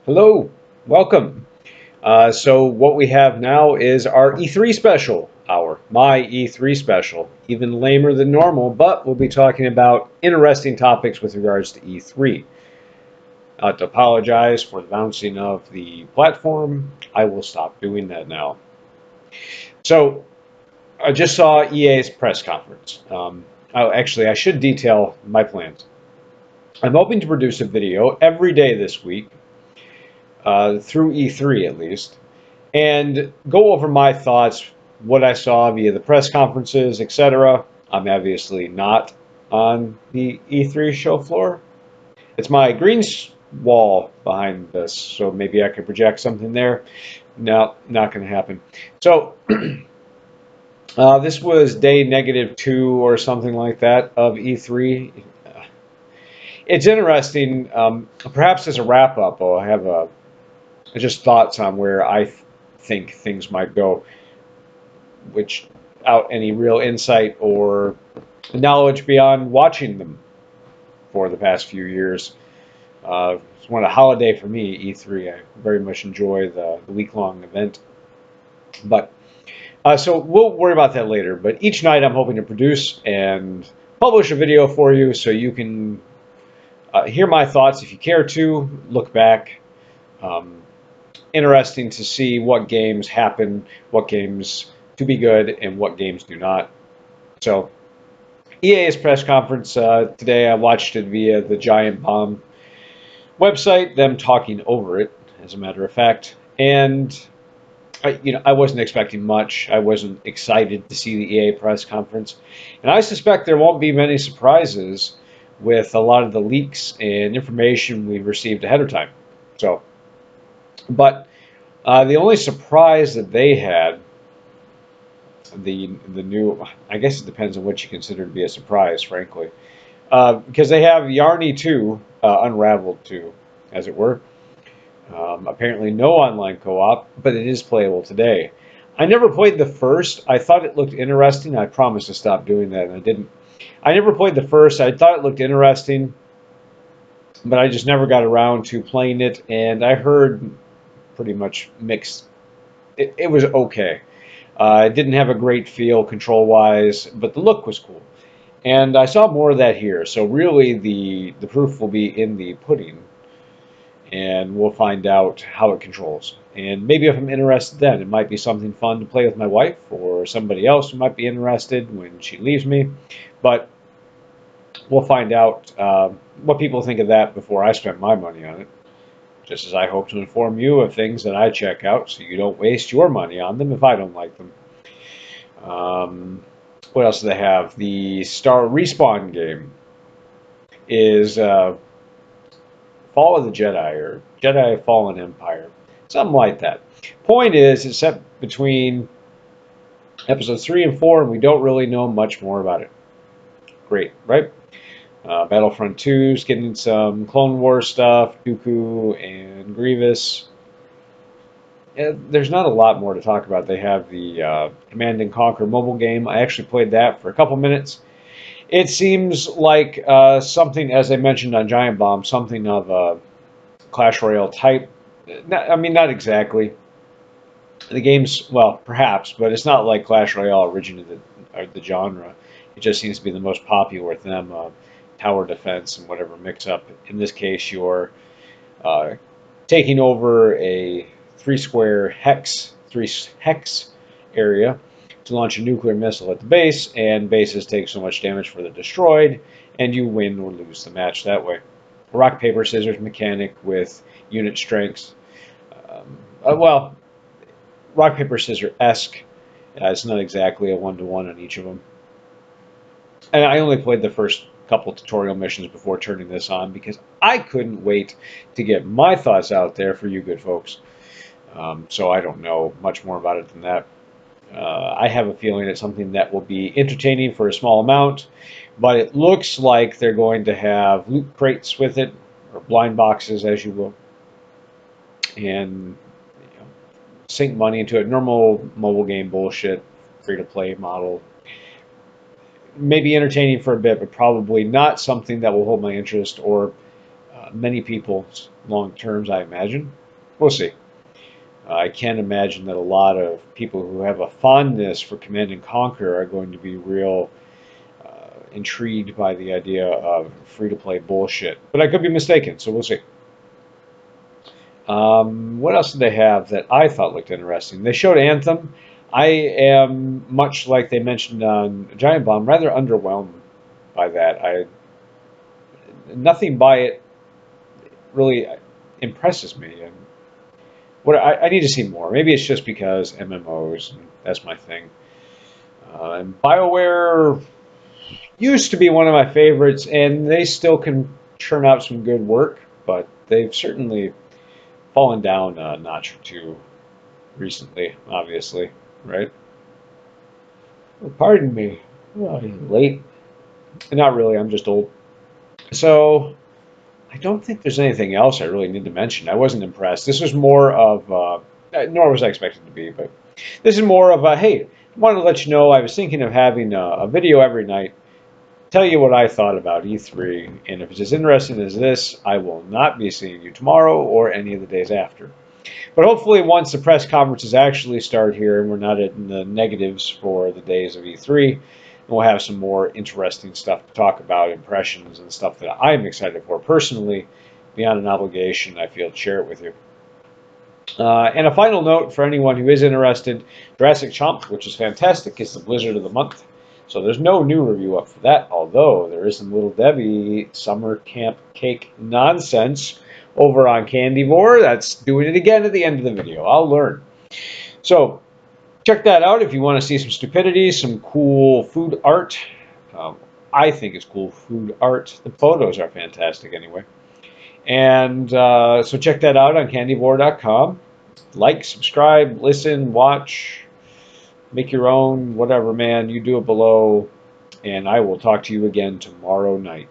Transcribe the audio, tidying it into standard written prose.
Hello, welcome. So what we have now is our E3 special, my E3 special, even lamer than normal, but we'll be talking about interesting topics with regards to E3. To apologize for the bouncing of the platform, I will stop doing that now. So I just saw EA's press conference. Actually, I should detail my plans. I'm hoping to produce a video every day this week, through E3 at least, and go over my thoughts, what I saw via the press conferences, etc. I'm obviously not on the E3 show floor. It's my green wall behind this, so maybe I could project something there. No, not going to happen. So this was day -2 or something like that of E3. It's interesting. Perhaps as a wrap up, I'll have just thoughts on where I think things might go, without any real insight or knowledge beyond watching them for the past few years. It's one of a holiday for me, E3. I very much enjoy the week-long event. But so we'll worry about that later. But each night I'm hoping to produce and publish a video for you so you can hear my thoughts if you care to, look back. Interesting to see what games happen, what games to be good, and what games do not. So EA's press conference today, I watched it via the Giant Bomb website, them talking over it, as a matter of fact. And I wasn't expecting much. I wasn't excited to see the EA press conference. And I suspect there won't be many surprises with a lot of the leaks and information we received ahead of time. But the only surprise that they had, the new, I guess it depends on what you consider to be a surprise, frankly, because they have Yarny 2, Unraveled 2, as it were. Apparently no online co-op, but it is playable today. I never played the first. I thought it looked interesting. I promised to stop doing that, and I didn't. I never played the first. I thought it looked interesting, but I just never got around to playing it, and I heard pretty much mixed. It was okay. It didn't have a great feel control-wise, but the look was cool. And I saw more of that here. So really the proof will be in the pudding. And we'll find out how it controls. And maybe if I'm interested then, it might be something fun to play with my wife or somebody else who might be interested when she leaves me. But we'll find out what people think of that before I spend my money on it. Just as I hope to inform you of things that I check out so you don't waste your money on them if I don't like them. What else do they have? The Star Respawn game is Fall of the Jedi or Jedi Fallen Empire. Something like that. Point is, it's set between episodes 3 and 4, and we don't really know much more about it. Great, right? Battlefront 2 is getting some Clone Wars stuff, Dooku and Grievous. There's not a lot more to talk about. They have the Command and Conquer mobile game. I actually played that for a couple minutes. It seems like something, as I mentioned on Giant Bomb, something of a Clash Royale type. Not exactly. The game's, well, perhaps, but it's not like Clash Royale originated the genre. It just seems to be the most popular with them. Tower defense and whatever mix up. In this case, you're taking over a three hex area to launch a nuclear missile at the base, and bases take so much damage for the destroyed, and you win or lose the match that way. A rock, paper, scissors mechanic with unit strengths. Well, rock, paper, scissors-esque. It's not exactly a one-to-one on each of them. And I only played the first couple tutorial missions before turning this on because I couldn't wait to get my thoughts out there for you good folks. So I don't know much more about it than that. I have a feeling it's something that will be entertaining for a small amount, but it looks like they're going to have loot crates with it, or blind boxes, as you will, and sink money into it. Normal mobile game bullshit, free-to-play model. Maybe entertaining for a bit, but probably not something that will hold my interest or many people's long terms, I imagine. We'll see. I can't imagine that a lot of people who have a fondness for Command and Conquer are going to be real intrigued by the idea of free-to-play bullshit. But I could be mistaken, so we'll see. What else did they have that I thought looked interesting? They showed Anthem. I am, much like they mentioned on Giant Bomb, rather underwhelmed by that. Nothing by it really impresses me. And I need to see more. Maybe it's just because MMOs, and that's my thing. And BioWare used to be one of my favorites, and they still can churn out some good work, but they've certainly fallen down a notch or two recently, obviously, right? Well, pardon me. Oh, I'm late. Not really, I'm just old. So, I don't think there's anything else I really need to mention. I wasn't impressed. This was more of, nor was I expected to be, but this is more of a, hey, I wanted to let you know I was thinking of having a video every night, tell you what I thought about E3, and if it's as interesting as this, I will not be seeing you tomorrow or any of the days after. But hopefully once the press conferences actually start here and we're not in the negatives for the days of E3, we'll have some more interesting stuff to talk about, impressions and stuff that I'm excited for personally, beyond an obligation I feel to share it with you. And a final note for anyone who is interested, Jurassic Chomp, which is fantastic, is the Blizzard of the Month. So there's no new review up for that, although there is some Little Debbie summer camp cake nonsense over on Candyvore. That's doing it again at the end of the video. I'll learn. So check that out if you want to see some stupidity, some cool food art. I think it's cool food art. The photos are fantastic anyway. And so check that out on candyvore.com. Like, subscribe, listen, watch, make your own, whatever, man. You do it below. And I will talk to you again tomorrow night.